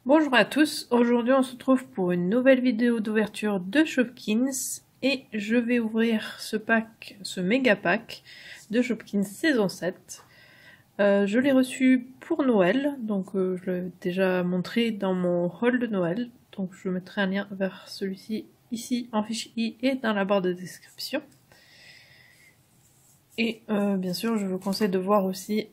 Bonjour à tous, aujourd'hui on se retrouve pour une nouvelle vidéo d'ouverture de Shopkins et je vais ouvrir ce méga pack de Shopkins saison 7. Je l'ai reçu pour Noël, donc je l'ai déjà montré dans mon haul de Noël, donc je mettrai un lien vers celui-ci ici en fiche i et dans la barre de description. Et bien sûr, je vous conseille de voir aussi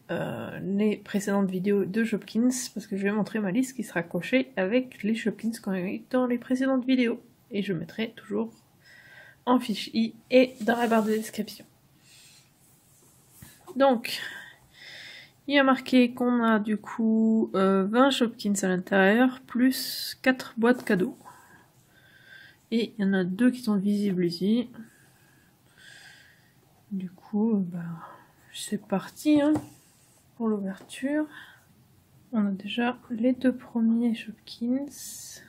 les précédentes vidéos de Shopkins, parce que je vais montrer ma liste qui sera cochée avec les Shopkins qu'on a eu dans les précédentes vidéos. Et je mettrai toujours en fiche i et dans la barre de description. Donc, il y a marqué qu'on a du coup 20 Shopkins à l'intérieur, plus 4 boîtes cadeaux. Et il y en a 2 qui sont visibles ici. Du coup, c'est parti hein, pour l'ouverture. On a déjà les 2 premiers Shopkins.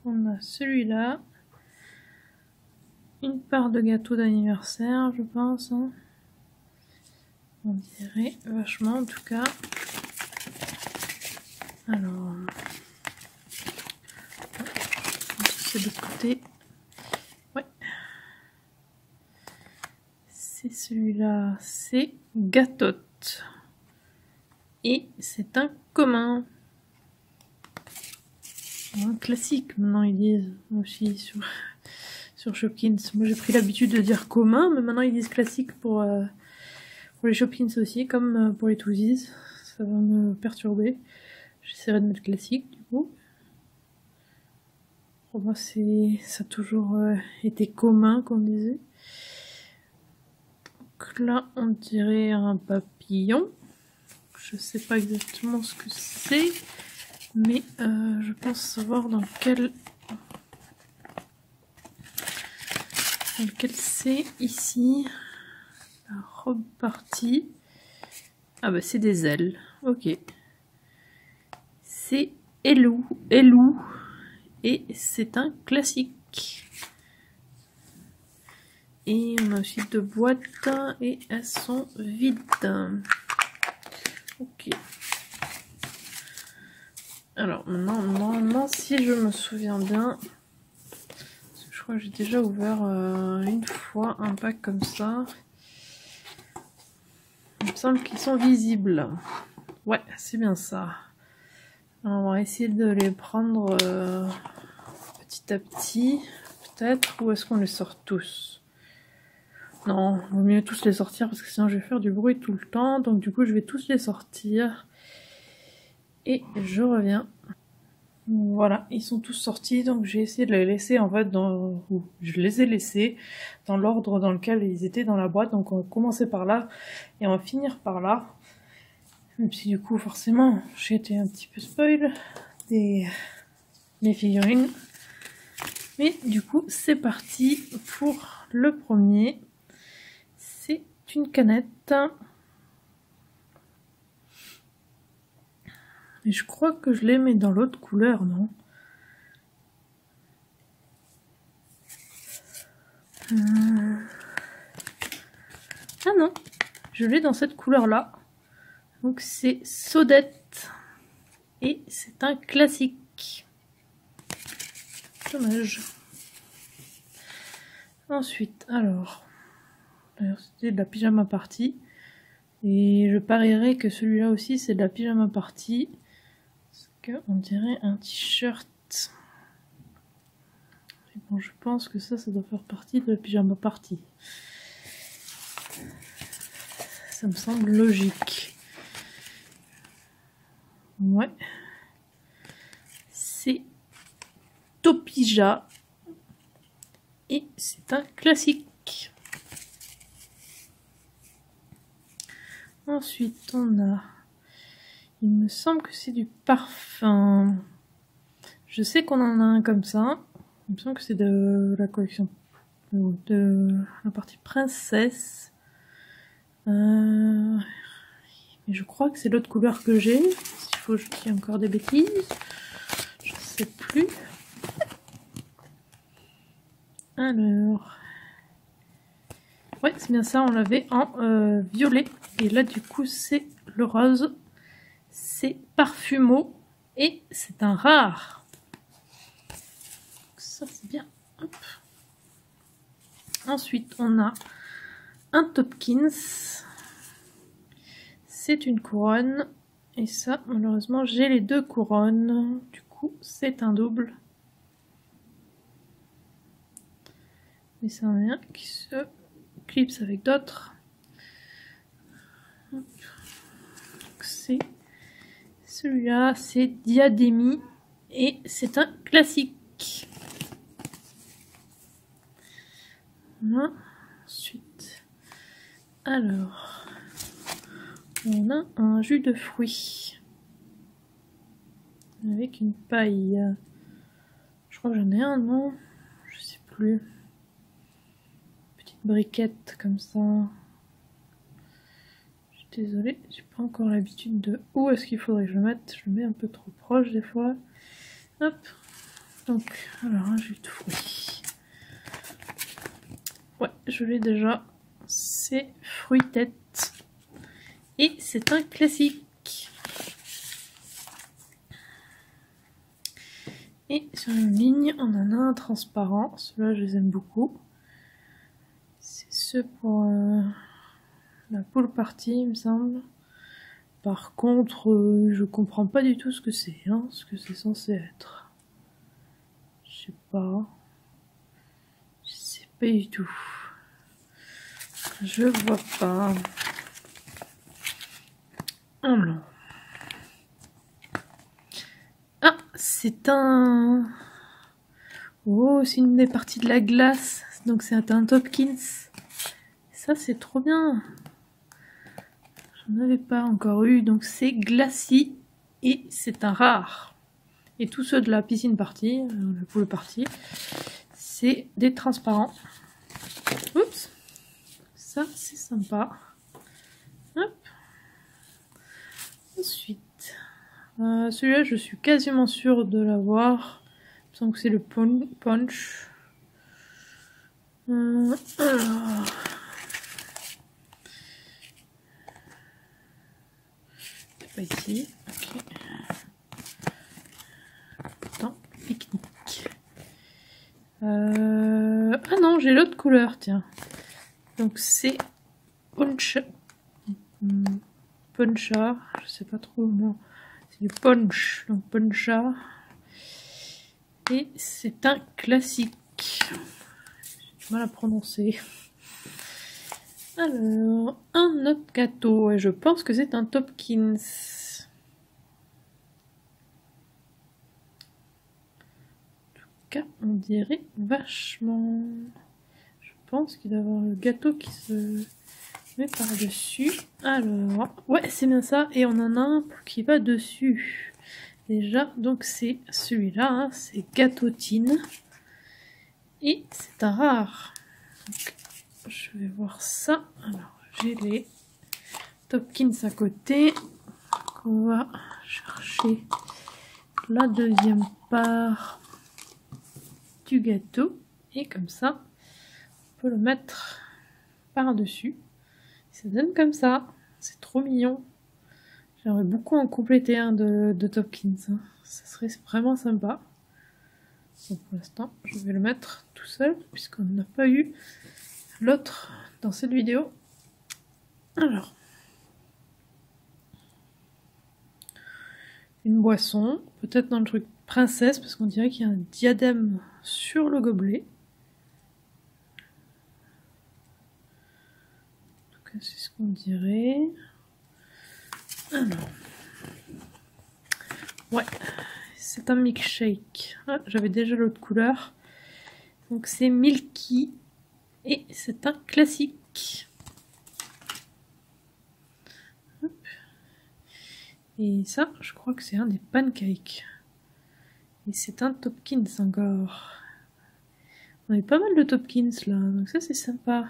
On a celui-là. Une part de gâteau d'anniversaire, je pense. Hein. On dirait vachement en tout cas. Alors, c'est de l'autre côté. Ouais. C'est celui-là, c'est Gâtotte. Et c'est un commun. Un classique, maintenant ils disent aussi sur Shopkins. Moi j'ai pris l'habitude de dire commun, mais maintenant ils disent classique pour les Shopkins aussi, comme pour les Twosies. Ça va me perturber. J'essaierai de mettre classique du coup. Pour moi ça a toujours été commun qu'on disait. Donc là on dirait un papillon. Je sais pas exactement ce que c'est, mais je pense savoir dans lequel c'est ici. La robe partie. Ah bah c'est des ailes, ok. C'est Elou, et c'est un classique. Et on a aussi 2 boîtes et elles sont vides. Ok. Alors maintenant, normalement, si je me souviens bien, je crois que j'ai déjà ouvert une fois un pack comme ça. Il me semble qu'ils sont visibles. Ouais, c'est bien ça. Alors, on va essayer de les prendre petit à petit, peut-être. Ou est-ce qu'on les sort tous? Non, il vaut mieux tous les sortir parce que sinon je vais faire du bruit tout le temps. Donc du coup, je vais tous les sortir. Et je reviens. Voilà, ils sont tous sortis, donc j'ai essayé de les laisser en fait je les ai laissés dans l'ordre dans lequel ils étaient dans la boîte. Donc on va commencer par là et on va finir par là. Même si du coup forcément j'ai été un petit peu spoil des figurines. Mais du coup c'est parti pour le premier. C'est une canette. Et je crois que je les mets dans l'autre couleur, non? Ah non, je l'ai dans cette couleur-là. Donc c'est Sodette. Et c'est un classique. Dommage. Ensuite, alors... D'ailleurs, c'était de la pyjama party. Et je parierais que celui-là aussi, c'est de la pyjama party. Parce qu'on dirait un t-shirt. Et bon, je pense que ça doit faire partie de la pyjama party. Ça me semble logique. Ouais. C'est Topija. Et c'est un classique. Ensuite, on a... Il me semble que c'est du parfum. Je sais qu'on en a un comme ça. Il me semble que c'est de la collection de la partie princesse. Mais je crois que c'est l'autre couleur que j'ai. S'il faut que je dise encore des bêtises. Je ne sais plus. Alors... Ouais, c'est bien ça, on l'avait en violet. Et là, du coup, c'est le rose. C'est Parfumo. Et c'est un rare. Ça c'est bien. Hop. Ensuite on a un Topkins. C'est une couronne. Et ça malheureusement j'ai les deux couronnes. Du coup c'est un double. Mais c'est un lien qui se clipse avec d'autres. C'est celui-là, c'est Diadémie et c'est un classique. Voilà. Ensuite, alors, on a un jus de fruits avec une paille. Je crois que j'en ai un, non? Je sais plus. Petite briquette comme ça. Désolée, j'ai pas encore l'habitude de où est-ce qu'il faudrait que je le mette. Je le mets un peu trop proche des fois. Hop. Donc, alors un jus de fruits. Ouais, je l'ai déjà. C'est fruits tête. Et c'est un classique. Et sur une ligne, on en a un transparent. Ceux-là, je les aime beaucoup. C'est ceux pour... la pool party, il me semble. Par contre, je comprends pas du tout ce que c'est, hein, ce que c'est censé être. Je sais pas. Je sais pas du tout. Je vois pas. Alors. Ah, c'est un... Oh, c'est une des parties de la glace. Donc c'est un Topkins. Ça, c'est trop bien. J'en avais pas encore eu, donc c'est Glacis et c'est un rare. Et tous ceux de la piscine party, le pool party, c'est des transparents. Oups, ça c'est sympa. Hop. Ensuite, celui-là je suis quasiment sûre de l'avoir. Il me semble que c'est le punch. Alors... Pas ici, ok. Attends, pique-nique. Ah non, j'ai l'autre couleur, tiens. Donc c'est Puncha. Puncha, je sais pas trop, non. C'est du punch, donc Puncha. Et c'est un classique. J'ai du mal à prononcer. Alors, un autre gâteau, et je pense que c'est un Topkins. En tout cas, on dirait vachement. Je pense qu'il doit y avoir le gâteau qui se met par-dessus. Alors, ouais, c'est bien ça, et on en a un qui va dessus. Déjà, donc c'est celui-là, hein, c'est Gâteautine. Et c'est un rare. Donc, je vais voir ça. Alors, j'ai les Topkins à côté. On va chercher la deuxième part du gâteau. Et comme ça, on peut le mettre par-dessus. Ça donne comme ça. C'est trop mignon. J'aimerais beaucoup en compléter un de Topkins. Hein. Ça serait vraiment sympa. Donc pour l'instant, je vais le mettre tout seul, puisqu'on n'a pas eu l'autre dans cette vidéo. Alors, une boisson, peut-être dans le truc princesse, parce qu'on dirait qu'il y a un diadème sur le gobelet. En tout cas, c'est ce qu'on dirait. Alors, ouais, c'est un milkshake. Ah, j'avais déjà l'autre couleur. Donc c'est Milky et c'est un classique. Hop. Et ça, je crois que c'est un des pancakes. Et c'est un Topkins encore. On a eu pas mal de Topkins là, donc ça c'est sympa.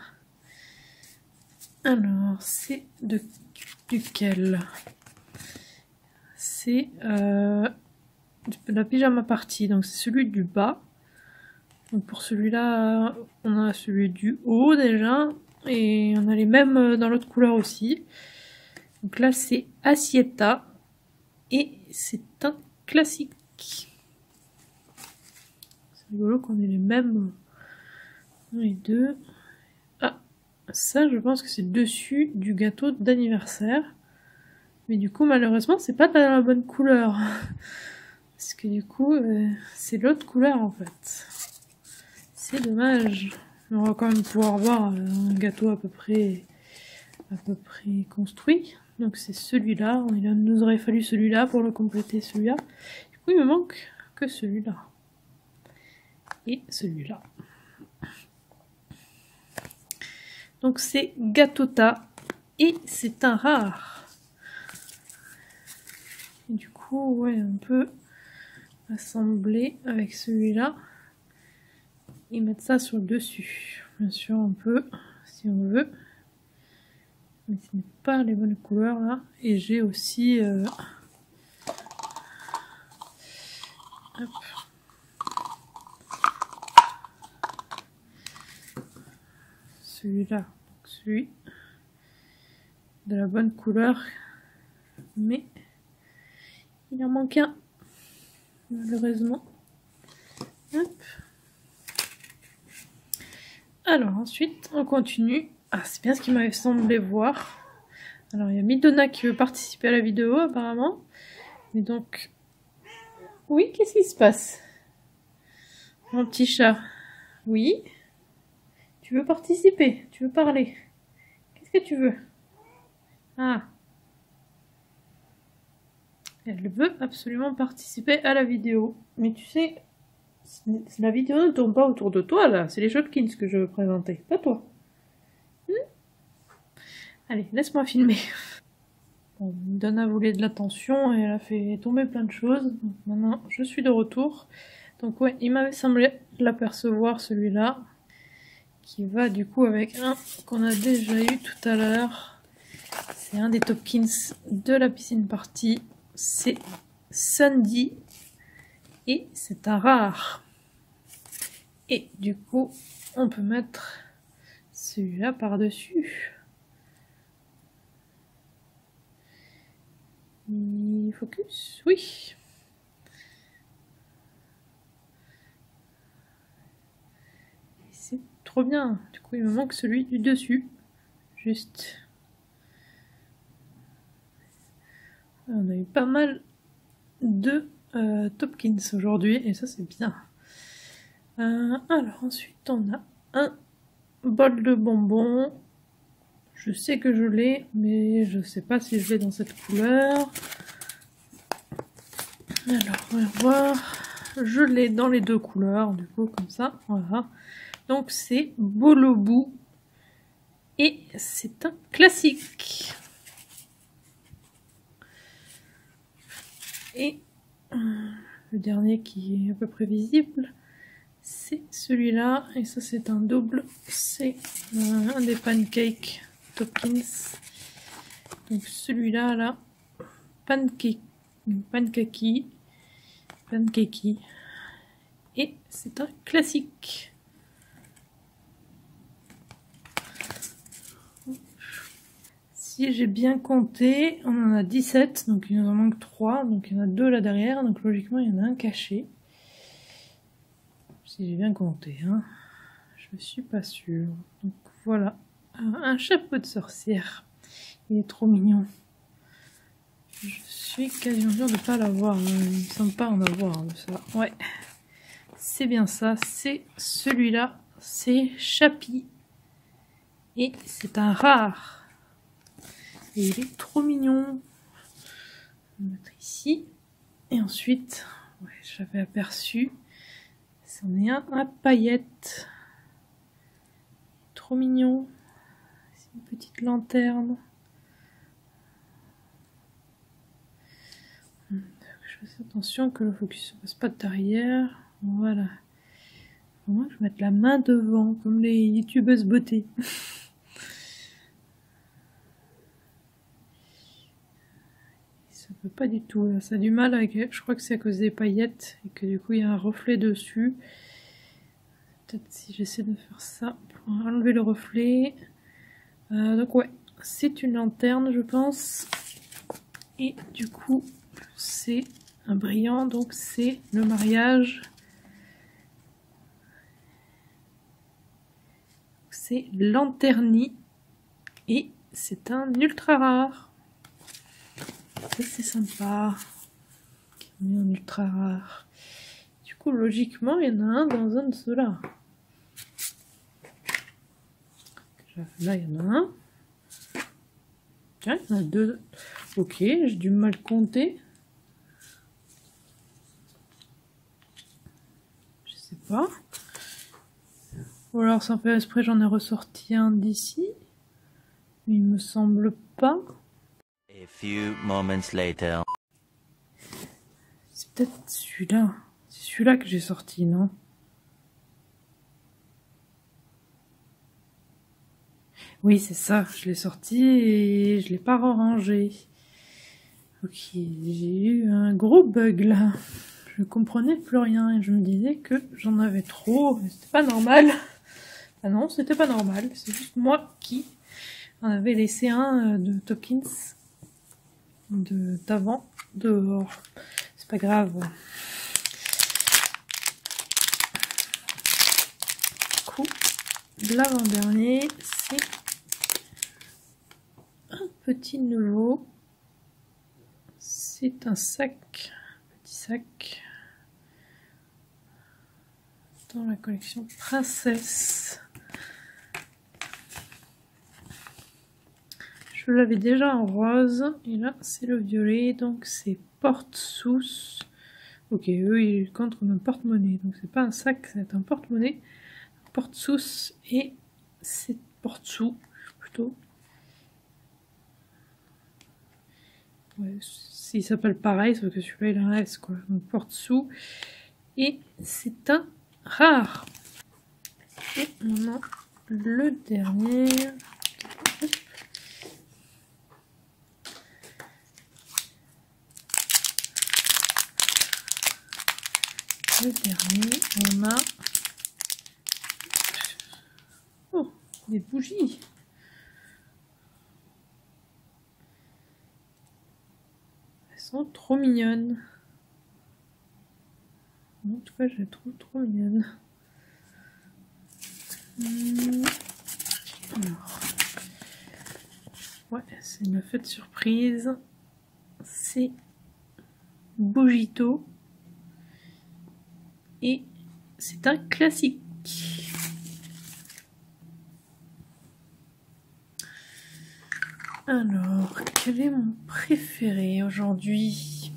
Alors, c'est duquel? C'est la pyjama party, donc c'est celui du bas. Donc pour celui-là, on a celui du haut déjà, et on a les mêmes dans l'autre couleur aussi. Donc là c'est Assietta, et c'est un classique. C'est rigolo qu'on ait les mêmes. Les deux. Ah, ça je pense que c'est le dessus du gâteau d'anniversaire. Mais du coup malheureusement c'est pas de la bonne couleur. Parce que du coup c'est l'autre couleur en fait. C'est dommage. On va quand même pouvoir voir un gâteau à peu près construit. Donc c'est celui-là. Il nous aurait fallu celui-là pour le compléter celui-là. Du coup il me manque que celui-là. Et celui-là. Donc c'est Gatota et c'est un rare. Et du coup, ouais, on peut assembler avec celui-là et mettre ça sur le dessus. Bien sûr, on peut, si on veut. Mais ce n'est pas les bonnes couleurs là. Et j'ai aussi... hop. Celui-là, celui de la bonne couleur, mais il en manque un, malheureusement. Hop. Alors ensuite, on continue. Ah, c'est bien ce qui m'avait semblé voir. Alors il y a Midona qui veut participer à la vidéo apparemment. Mais donc... Oui, qu'est-ce qui se passe? Mon petit chat. Oui? Tu veux participer? Tu veux parler? Qu'est-ce que tu veux? Ah. Elle veut absolument participer à la vidéo. Mais tu sais, la vidéo ne tourne pas autour de toi là. C'est les Shopkins que je veux présenter, pas toi. Allez, laisse-moi filmer. Bon, Donna voulait de l'attention et elle a fait tomber plein de choses. Donc maintenant, je suis de retour. Donc ouais, il m'avait semblé l'apercevoir celui-là. Qui va du coup avec un qu'on a déjà eu tout à l'heure. C'est un des Topkins de la piscine party. C'est Sandy. Et c'est un rare. Et du coup, on peut mettre celui-là par-dessus. Focus, oui. C'est trop bien. Du coup, il me manque celui du dessus. Juste. On a eu pas mal de Topkins aujourd'hui et ça c'est bien. Alors ensuite on a un bol de bonbons. Je sais que je l'ai, mais je sais pas si je l'ai dans cette couleur. Alors on va voir. Je l'ai dans les deux couleurs, du coup comme ça. Voilà. Donc c'est Bolobou et c'est un classique. Et le dernier qui est à peu près visible, c'est celui-là. Et ça, c'est un double. C'est un des pancakes Topkins. Donc celui-là, là, pancakey. Et c'est un classique. Si j'ai bien compté, on en a 17, donc il nous en manque 3, donc il y en a 2 là derrière, donc logiquement il y en a un caché. Si j'ai bien compté, hein. Je suis pas sûre. Donc voilà, un chapeau de sorcière. Il est trop mignon. Je suis quasiment sûre de ne pas l'avoir, hein. Il me semble pas en avoir de ça. Ouais, c'est bien ça, c'est celui-là, c'est Chappie. Et c'est un rare. Et il est trop mignon. On va mettre ici. Et ensuite, ouais, j'avais aperçu, c'en est un à paillettes. Trop mignon. C'est une petite lanterne. Je fais attention que le focus ne passe pas derrière. Voilà. Faut moins que je mette la main devant, comme les youtubeuses beauté. Ça peut pas du tout, là. Ça a du mal avec... Je crois que c'est à cause des paillettes et que du coup il y a un reflet dessus. Peut-être si j'essaie de faire ça pour enlever le reflet. Donc ouais, c'est une lanterne je pense. Et du coup c'est un brillant, donc c'est le mariage. C'est Lanterny et c'est un ultra rare. Ça c'est sympa. Un ultra rare. Du coup, logiquement, il y en a un dans un de ceux-là. Là, il y en a un. Tiens, il y en a deux. Ok, j'ai du mal compter. Je sais pas. Ou alors, sans faire exprès, j'en ai ressorti un d'ici. Mais il me semble pas. A few moments later. C'est peut-être celui-là. C'est celui-là que j'ai sorti, non? Oui, c'est ça. Je l'ai sorti et je l'ai pas rangé. Ok, j'ai eu un gros bug là. Je comprenais plus rien et je me disais que j'en avais trop. C'était pas normal. Ah non, c'était pas normal. C'est juste moi qui en avait laissé un de Topkins d'avant dehors. C'est pas grave. Du coup, l'avant-dernier, c'est un petit nouveau. C'est un sac, petit sac, dans la collection Princesse. Je l'avais déjà en rose, et là c'est le violet, donc c'est porte-sous. Ok, eux ils comptent comme un porte-monnaie, donc c'est pas un sac, c'est un porte-monnaie. Porte-sous et c'est porte-sous plutôt. Ouais, s'il s'appelle pareil, sauf que celui-là il en reste quoi. Donc porte-sous. Et c'est un rare. Et on a le dernier. Le dernier, on a oh, des bougies. Elles sont trop mignonnes. En tout cas, je les trouve trop mignonnes. Alors, ouais, c'est une fête surprise. C'est Bogito. Et c'est un classique. Alors, quel est mon préféré aujourd'hui?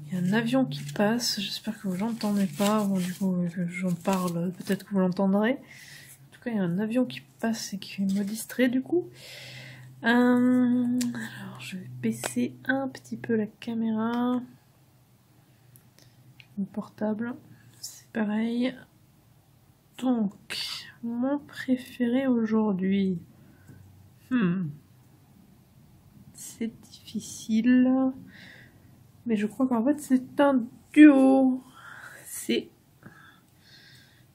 Il y a un avion qui passe, j'espère que vous l'entendez pas. Bon, du coup, j'en parle, peut-être que vous l'entendrez. En tout cas, il y a un avion qui passe et qui me distrait du coup. Alors, je vais baisser un petit peu la caméra. Mon portable, c'est pareil. Donc, mon préféré aujourd'hui. C'est difficile. Mais je crois qu'en fait, c'est un duo. C'est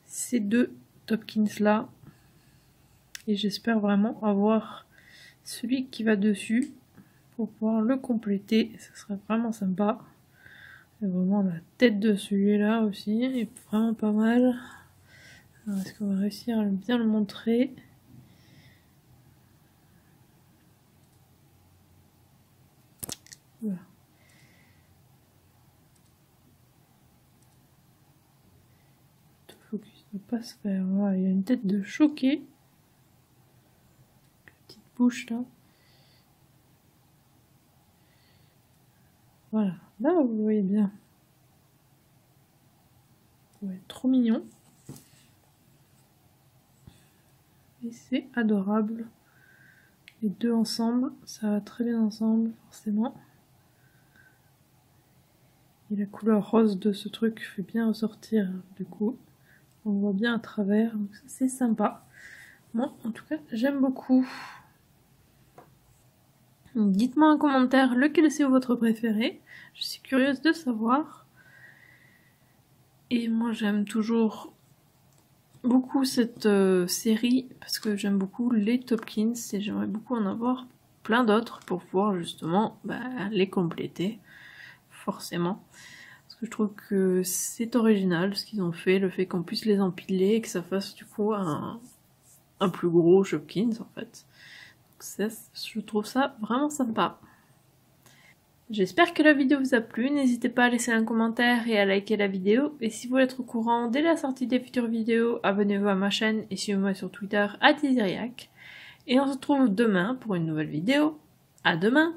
ces deux Topkins là. Et j'espère vraiment avoir celui qui va dessus pour pouvoir le compléter. Ce serait vraiment sympa. Et vraiment la tête de celui-là aussi est vraiment pas mal. Est-ce qu'on va réussir à bien le montrer? Voilà. Le focus ne pas se faire. Voilà, il y a une tête de choqué. Petite bouche là. Voilà, là vous voyez bien. Ouais, trop mignon. Et c'est adorable. Les deux ensemble, ça va très bien ensemble, forcément. Et la couleur rose de ce truc fait bien ressortir, du coup. On voit bien à travers, donc c'est sympa. Moi, en tout cas, j'aime beaucoup. Dites-moi en commentaire lequel c'est votre préféré. Je suis curieuse de savoir. Et moi, j'aime toujours beaucoup cette série parce que j'aime beaucoup les Topkins et j'aimerais beaucoup en avoir plein d'autres pour pouvoir justement les compléter. forcément. Parce que je trouve que c'est original ce qu'ils ont fait, le fait qu'on puisse les empiler et que ça fasse du coup un plus gros Shopkins en fait. Donc je trouve ça vraiment sympa. J'espère que la vidéo vous a plu, n'hésitez pas à laisser un commentaire et à liker la vidéo. Et si vous voulez être au courant dès la sortie des futures vidéos, abonnez-vous à ma chaîne et suivez-moi sur Twitter @Iziriac. Et on se retrouve demain pour une nouvelle vidéo. À demain!